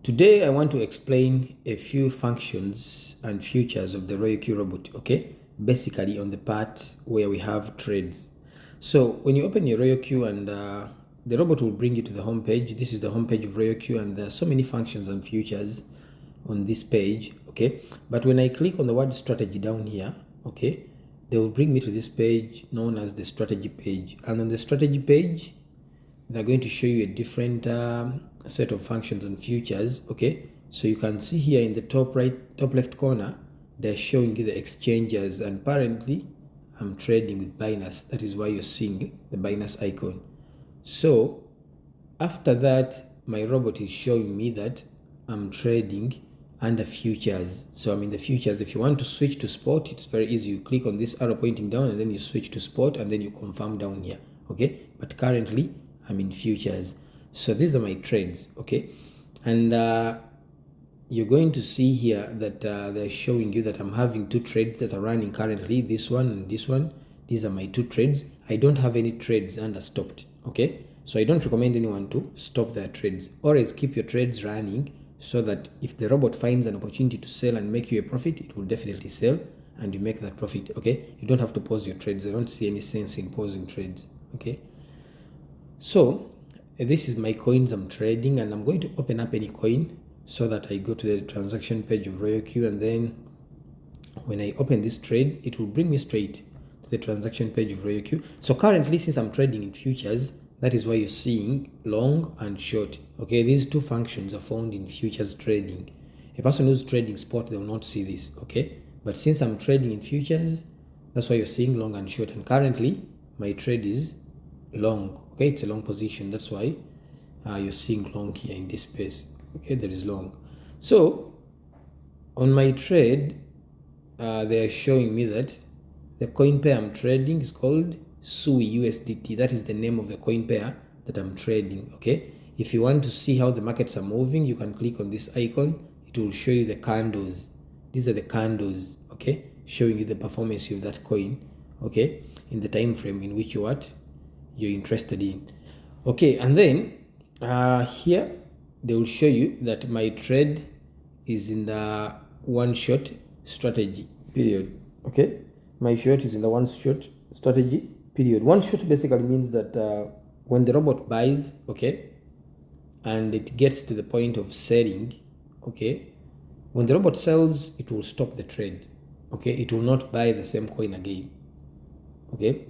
Today I want to explain a few functions and features of the RoyalQ robot, okay? Basically on the part where we have trades. So when you open your RoyalQ and the robot will bring you to the home page. This is the home page of RoyalQ and there are so many functions and features on this page, okay? But when I click on the word strategy down here, okay, they will bring me to this page known as the strategy page. And on the strategy page, they're going to show you a different set of functions and features, okay? So you can see here in the top left corner, they're showing you the exchanges, and apparently I'm trading with Binance. That is why you're seeing the Binance icon. So after that, my robot is showing me that I'm trading under futures. So I'm in the futures. If you want to switch to spot, it's very easy. You click on this arrow pointing down and then you switch to spot and then you confirm down here, okay? But currently I'm in futures. So these are my trades, okay? And you're going to see here that they're showing you that I'm having two trades that are running currently, this one and this one. These are my two trades. I don't have any trades under stopped, okay? So I don't recommend anyone to stop their trades. Always keep your trades running so that if the robot finds an opportunity to sell and make you a profit, it will definitely sell and you make that profit, okay? You don't have to pause your trades. I don't see any sense in pausing trades, okay? So this is my coins I'm trading, and I'm going to open up any coin so that I go to the transaction page of RoyalQ, and then when I open this trade, it will bring me straight to the transaction page of RoyalQ. So currently, since I'm trading in futures, that is why you're seeing long and short. Okay, these two functions are found in futures trading. A person who's trading spot, they will not see this, okay? But since I'm trading in futures, that's why you're seeing long and short. And currently, my trade is long, okay? It's a long position. That's why you're seeing long here in this space, okay? There is long. So on my trade, they are showing me that the coin pair I'm trading is called SUI USDT. That is the name of the coin pair that I'm trading, okay? If you want to see how the markets are moving, you can click on this icon. It will show you the candles. These are the candles, okay? Showing you the performance of that coin, okay? In the time frame in which you're interested in. Okay, and then here they will show you that my trade is in the one shot strategy period, okay? My short is in the one shot strategy period. One shot basically means that when the robot buys, okay, and it gets to the point of selling, okay, when the robot sells, it will stop the trade, okay? It will not buy the same coin again, okay?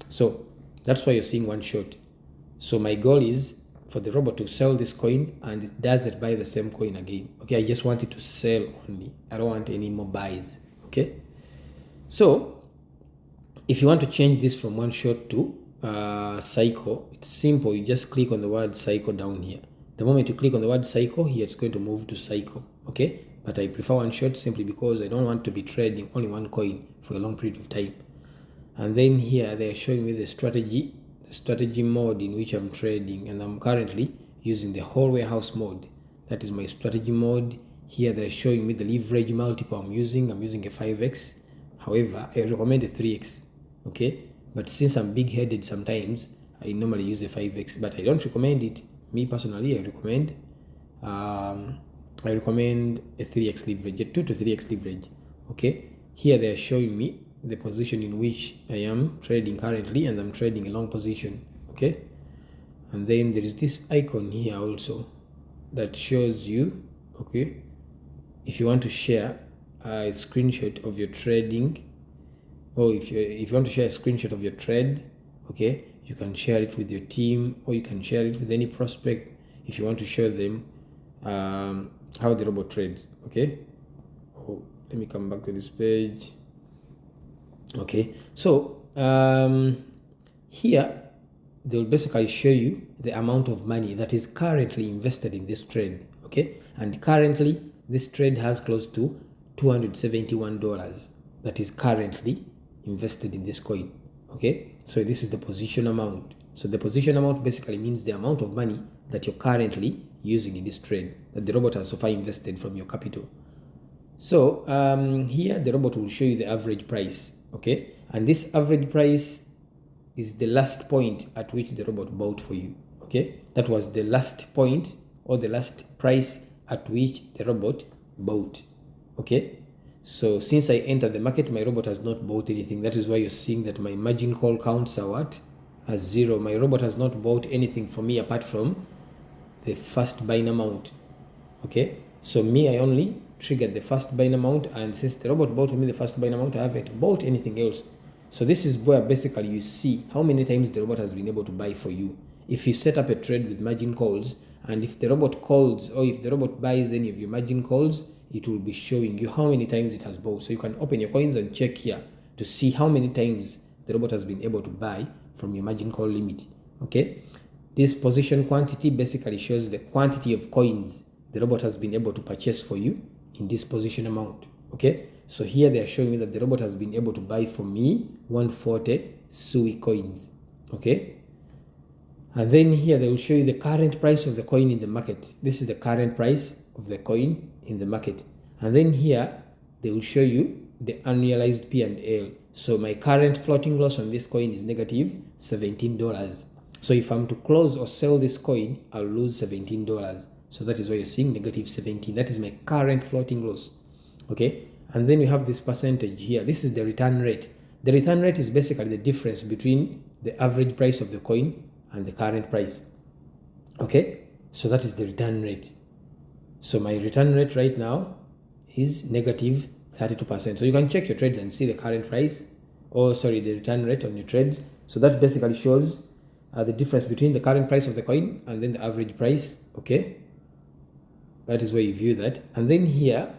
So that's why you're seeing one shot. So my goal is for the robot to sell this coin and it doesn't buy the same coin again, okay? I just want it to sell only. I don't want any more buys, okay? So if you want to change this from one shot to cycle, it's simple. You just click on the word cycle down here. The moment you click on the word cycle here, it's going to move to cycle, okay? But I prefer one shot simply because I don't want to be trading only one coin for a long period of time. And then here they're showing me the strategy mode in which I'm trading, and I'm currently using the whole warehouse mode. That is my strategy mode. Here they're showing me the leverage multiple I'm using a 5x. However, I recommend a 3x, okay? But since I'm big-headed sometimes, I normally use a 5x, but I don't recommend it. Me personally, I recommend a 3x leverage, a 2 to 3x leverage, okay? Here they're showing me the position in which I am trading currently, and I'm trading a long position, okay? And then there is this icon here also that shows you, okay, if you want to share a screenshot of your trading, or if you want to share a screenshot of your trade, okay, you can share it with your team, or you can share it with any prospect if you want to show them how the robot trades, okay? Oh, let me come back to this page. Okay, so here they'll basically show you the amount of money that is currently invested in this trade, okay? And currently this trade has close to $271 that is currently invested in this coin, okay? So this is the position amount. So the position amount basically means the amount of money that you're currently using in this trade that the robot has so far invested from your capital. So here the robot will show you the average price, okay? And this average price is the last point at which the robot bought for you, okay? That was the last point or the last price at which the robot bought. Okay, so since I entered the market, my robot has not bought anything. That is why you're seeing that my margin call counts are what? As 0. My robot has not bought anything for me apart from the first buying amount. Okay, so me, I only triggered the first buying amount, and since the robot bought for me the first buying amount, I haven't bought anything else. So this is where basically you see how many times the robot has been able to buy for you. If you set up a trade with margin calls, and if the robot calls or if the robot buys any of your margin calls, it will be showing you how many times it has bought. So you can open your coins and check here to see how many times the robot has been able to buy from your margin call limit. Okay, this position quantity basically shows the quantity of coins the robot has been able to purchase for you in this position amount. Okay, so here they are showing me that the robot has been able to buy for me 140 SUI coins. Okay, and then here they will show you the current price of the coin in the market. This is the current price of the coin in the market. And then here they will show you the unrealized P&L. So my current floating loss on this coin is negative $17. So if I'm to close or sell this coin, I'll lose $17. So that is why you're seeing negative 17. That is my current floating loss. Okay, and then we have this percentage here. This is the return rate. The return rate is basically the difference between the average price of the coin and the current price. Okay, so that is the return rate. So my return rate right now is negative 32%. So you can check your trades and see the current price, the return rate on your trades. So that basically shows the difference between the current price of the coin and then the average price. Okay, that is where you view that. And then here,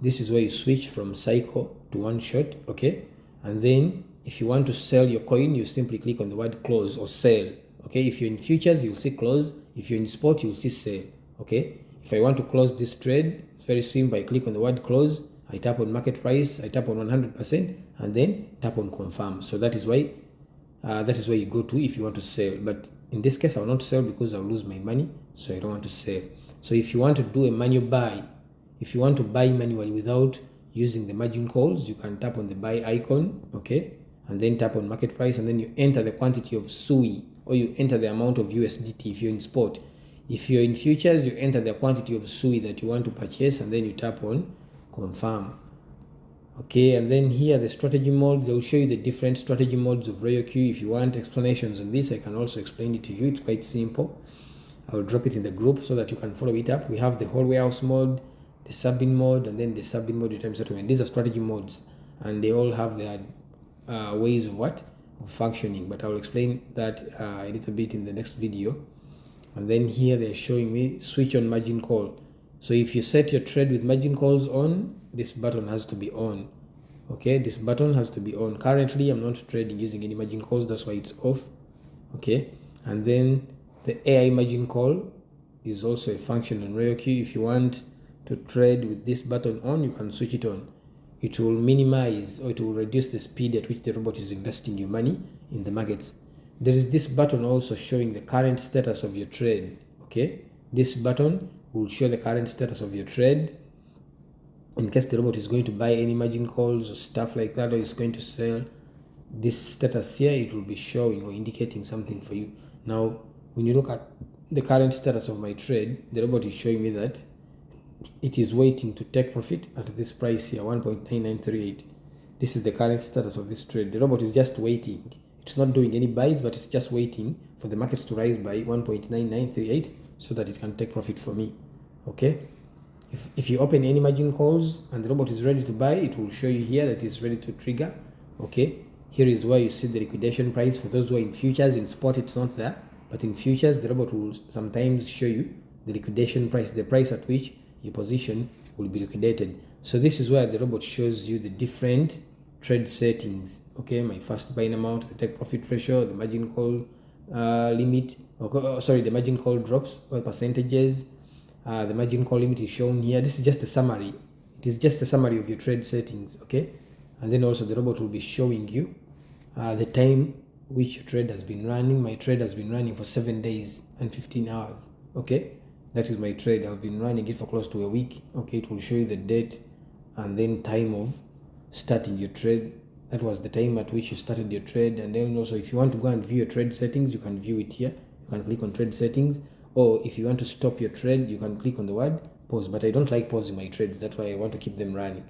this is where you switch from cycle to one shot. Okay, and then if you want to sell your coin, you simply click on the word close or sell. Okay, if you're in futures, you'll see close. If you're in spot, you'll see sell. Okay, if I want to close this trade, it's very simple. I click on the word close, I tap on market price, I tap on 100%, and then tap on confirm. So that is why you go to if you want to sell. But in this case, I will not sell because I'll lose my money, so I don't want to sell. So if you want to do a manual buy, if you want to buy manually without using the margin calls, you can tap on the buy icon, okay, and then tap on market price, and then you enter the quantity of SUI, or you enter the amount of USDT if you're in spot. If you're in futures, you enter the quantity of SUI that you want to purchase, and then you tap on confirm. Okay, and then here the strategy mode, they will show you the different strategy modes of RoyalQ. If you want explanations on this, I can also explain it to you. It's quite simple. I will drop it in the group so that you can follow it up. We have the whole warehouse mode, the sub-in mode, and then the sub-in mode time settlement. These are strategy modes, and they all have their ways of functioning, but I will explain that a little bit in the next video. And then here they're showing me switch on margin call. So if you set your trade with margin calls on, this button has to be on. Okay, this button has to be on. Currently, I'm not trading using any margin calls, that's why it's off. Okay, and then the AI margin call is also a function on RoyalQ. If you want to trade with this button on, you can switch it on. It will minimize, or it will reduce the speed at which the robot is investing your money in the markets. There is this button also showing the current status of your trade. Okay, this button will show the current status of your trade in case the robot is going to buy any margin calls or stuff like that, or is going to sell. This status here, it will be showing or indicating something for you. Now when you look at the current status of my trade, the robot is showing me that it is waiting to take profit at this price here, 1.9938. This is the current status of this trade. The robot is just waiting. It's not doing any buys, but it's just waiting for the markets to rise by 1.9938 so that it can take profit for me. Okay, if you open any margin calls and the robot is ready to buy, it will show you here that it's ready to trigger. Okay, here is where you see the liquidation price. For those who are in futures, in spot it's not there, but in futures the robot will sometimes show you the liquidation price, the price at which your position will be liquidated. So this is where the robot shows you the different trade settings. Okay, my first buying amount, the take profit ratio, the margin call limit, the margin call drops or percentages. The margin call limit is shown here. This is just a summary. It is just a summary of your trade settings. Okay, and then also the robot will be showing you the time which your trade has been running. My trade has been running for 7 days and 15 hours. Okay, that is my trade. I've been running it for close to a week. Okay, it will show you the date and then time of starting your trade. That was the time at which you started your trade. And then also if you want to go and view your trade settings, you can view it here. You can click on trade settings, or if you want to stop your trade, you can click on the word pause. But I don't like pausing my trades, that's why I want to keep them running.